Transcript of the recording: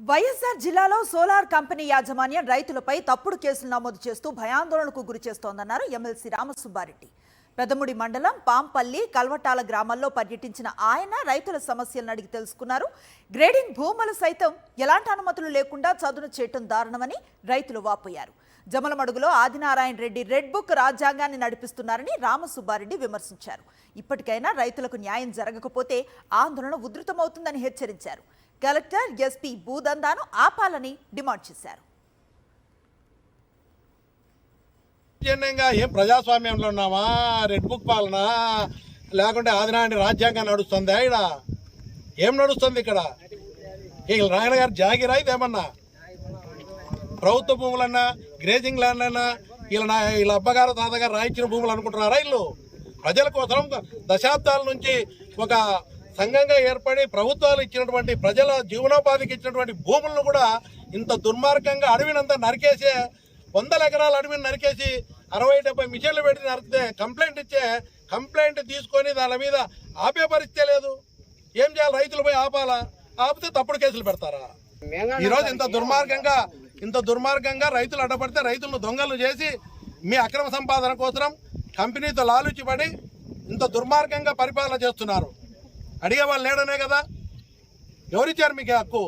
వైఎస్ఆర్ జిల్లాలో solar company యాజమాన్యం రైతులపై తప్పుడు కేసులు నమోదు చేస్తూ భయాందోళనకు గురి చేస్తోందన్నారు ఎమ్మెల్సీ రామసుబ్బారెడ్డి. పెదముడి మండలం పాంపల్లి కల్వటాల గ్రామాల్లో పర్యటించిన ఆయన రైతుల సమస్యలను అడిగి తెలుసుకున్నారు. గ్రేడింగ్ భూములు సైతం ఎలాంటి అనుమతులు లేకుండా చదును చేయటం దారుణమని రైతులు వాపోయారు. జమలమడుగులో ఆదినారాయణ రెడ్డి రెడ్ బుక్ రాజ్యాంగాన్ని నడిపిస్తున్నారని రామసుబ్బారెడ్డి విమర్శించారు. ఇప్పటికైనా రైతులకు న్యాయం జరగకపోతే ఆందోళన ఉధృతమవుతుందని హెచ్చరించారు. కలెక్టర్ ఎస్పీ భూదందాను ఆపాలని డిమాండ్ చేశారు. ఏం ప్రజాస్వామ్యంలో ఉన్నామా? రెడ్ బుక్ పాలన లేకుంటే ఆదినారాయణ రాజ్యాంగం నడుస్తుందా? ఇక్కడ ఏం నడుస్తుంది? ఇక్కడ ఇక నాయన గారు జాగిరా ఇదేమన్నా ప్రభుత్వ భూములన్నా గ్రేజింగ్ ల్యాండ్ అన్నా వీళ్ళ అబ్బగారు తాతగారు రాయించిన భూములు అనుకుంటున్నారా? ఇల్లు ప్రజల కోసం దశాబ్దాల నుంచి ఒక సంఘంగా ఏర్పడి ప్రభుత్వాలు ఇచ్చినటువంటి ప్రజల జీవనోపాధికి ఇచ్చినటువంటి భూములను కూడా ఇంత దుర్మార్గంగా అడవినంతా నరికేసే 100 ఎకరాల అడవిని నరికేసి 60-70 మిషన్లు పెట్టి నరికితే కంప్లైంట్ తీసుకొని దాని మీద ఆపే పరిస్థితే లేదు. ఏం చేయాలి? రైతులపై ఆపాలా? ఆపితే తప్పుడు కేసులు పెడతారా? ఈరోజు ఇంత దుర్మార్గంగా రైతులు అడ్డపడితే రైతులను దొంగలు చేసి మీ అక్రమ సంపాదన కోసం కంపెనీతో లాలుచిపడి ఇంత దుర్మార్గంగా పరిపాలన చేస్తున్నారు. అడిగే వాళ్ళు లేడనే కదా? ఎవరిచ్చారు మీకు హక్కు?